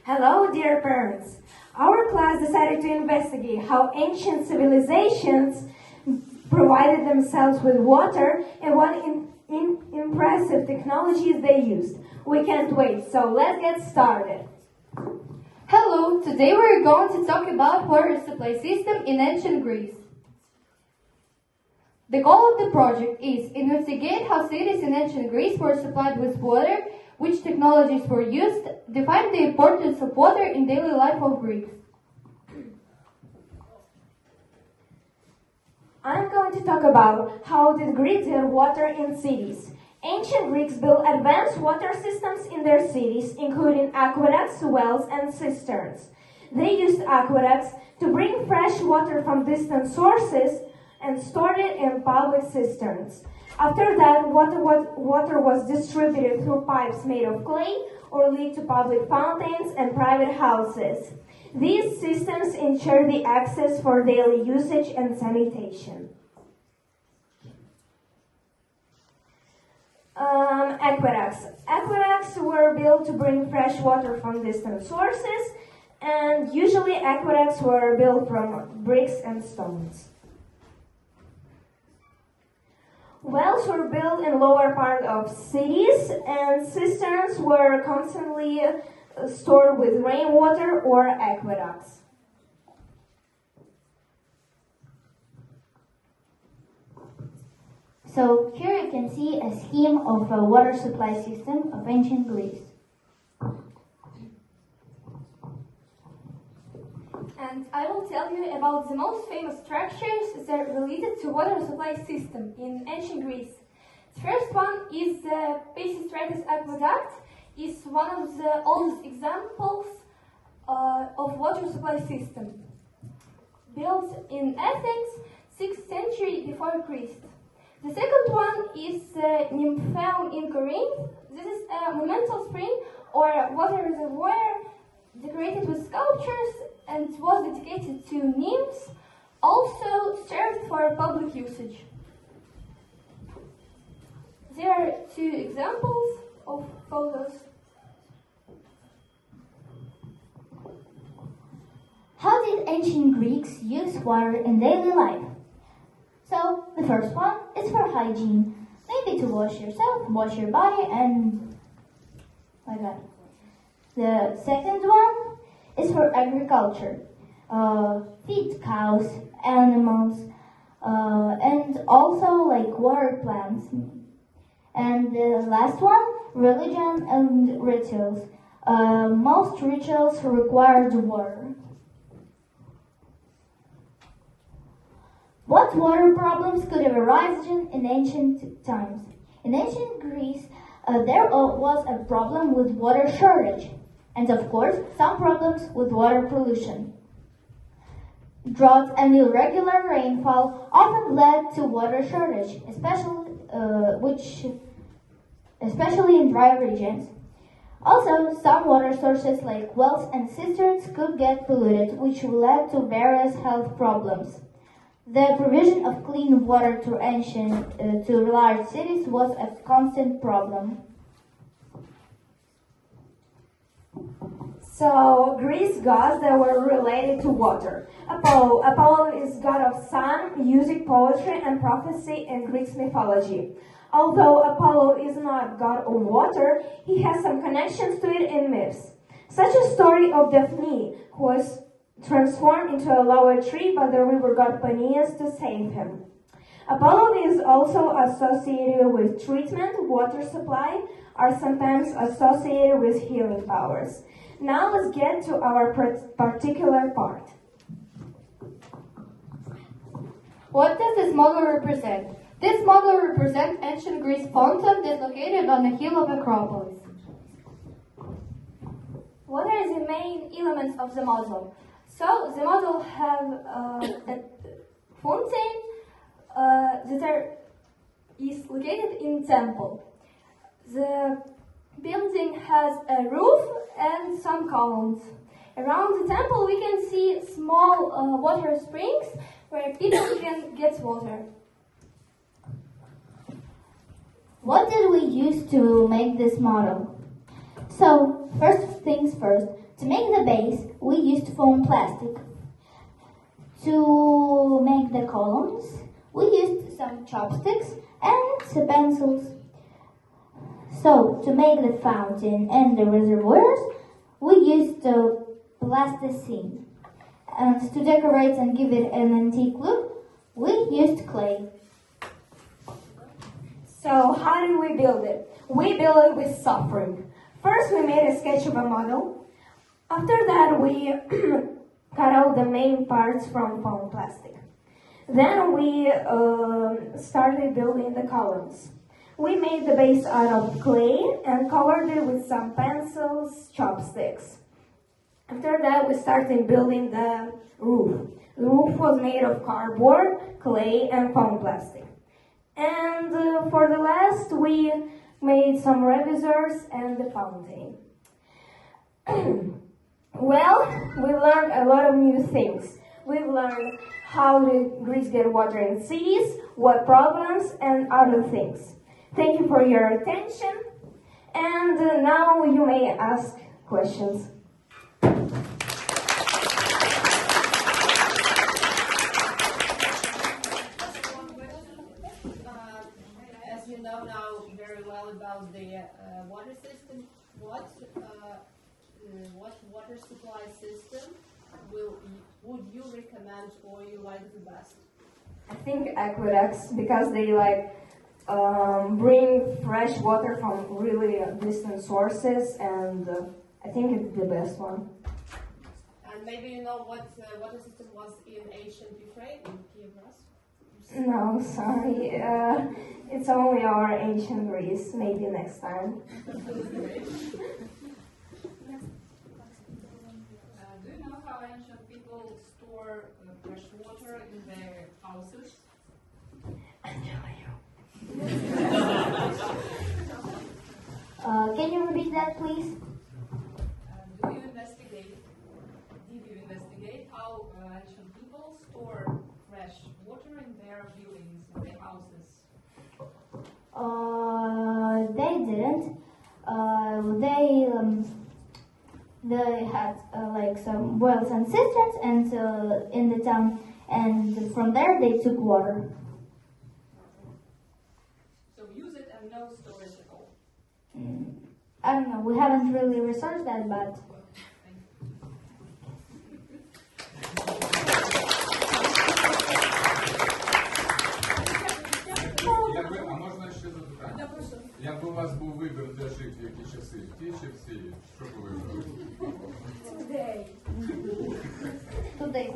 Hello, dear parents. Our class decided to investigate how ancient civilizations provided themselves with water and what impressive technologies they used. We can't wait, so let's get started. Hello, today we're going to talk about water supply system in ancient Greece. The goal of the project is investigate how cities in ancient Greece were supplied with water, which technologies were used, define the importance of water in daily life of Greeks. I'm going to talk about how did Greeks get water in cities. Ancient Greeks built advanced water systems in their cities, including aqueducts, wells, and cisterns. They used aqueducts to bring fresh water from distant sources and stored it in public cisterns. After that, water was distributed through pipes made of clay or leaked to public fountains and private houses. These systems ensured the access for daily usage and sanitation. Aqueducts. Aqueducts were built to bring fresh water from distant sources, and usually aqueducts were built from bricks and stones. Wells were built in lower part of cities, and cisterns were constantly stored with rainwater or aqueducts. So here you can see a scheme of a water supply system of ancient Greece. And I will tell you about the most famous structures that are related to water supply system in ancient Greece. The first one is the Pisistratus Aqueduct. It's one of the oldest examples of water supply system. Built in Athens, 6th century before Christ. The second one is Nymphaeum in Corinth. This is a monumental spring or water reservoir decorated with sculptures and was dedicated to nymphs, also served for public usage. There are two examples of photos. How did ancient Greeks use water in daily life? So, the first one is for hygiene. Maybe to wash yourself, wash your body, and like that. The second one is for agriculture. Feed cows, animals, and also like water plants. And the last one, religion and rituals. Most rituals required water. What water problems could have arisen in ancient times? In ancient Greece, there was a problem with water shortage, and of course, some problems with water pollution. Drought and irregular rainfall often led to water shortage, especially in dry regions. Also, some water sources like wells and cisterns could get polluted, which led to various health problems. The provision of clean water to large cities was a constant problem. So, Greece gods that were related to water. Apollo is god of sun, music, poetry, and prophecy in Greek mythology. Although Apollo is not god of water, he has some connections to it in myths. Such a story of Daphne, who was transformed into a lower tree by the river god Peneus to save him. Apollo is also associated with treatment, water supply, are sometimes associated with healing powers. Now let's get to our particular part. What does this model represent? This model represents ancient Greece fountain that's located on the hill of Acropolis. What are the main elements of the model? So the model have a fountain that is located in temple. The building has a roof and some columns. Around the temple we can see small water springs where people can get water. What did we use to make this model? So, first things first, To make the base, we used foam plastic. To make the columns, we used some chopsticks and some pencils. So, to make the fountain and the reservoirs, we used plasticine. And to decorate and give it an antique look, we used clay. So how did we build it? We built it with suffering. First, we made a sketch of a model. After that, we cut out the main parts from foam plastic. Then we started building the columns. We made the base out of clay and covered it with some pencils, chopsticks. After that, we started building the roof. The roof was made of cardboard, clay, and foam plastic. And for the last, we made some revisors and the fountain. Well, we learned a lot of new things. We've learned how the Greeks get water in cities, what problems, and other things. Thank you for your attention. And now you may ask questions. As you know now very well about the water system, what water supply system would you recommend or you like the best? I think aqueducts, because they bring fresh water from really distant sources, and I think it's the best one. And maybe you know what water system was in ancient Ukraine, in Kiev, Rus? No, sorry. It's only our ancient Greece. Maybe next time. Do you know how ancient people store fresh water in their houses? Can you repeat that, please? Did you investigate how ancient people store fresh water in their buildings, in their houses? They didn't. They had some wells and cisterns, and in the town, and from there they took water. So use it and no storage at all. I don't know. We haven't really researched that, but. А можна ще запитання? Якби у вас був вибір, де жити, в які часи, в ті чи в ці, що б ви вибрали? Today.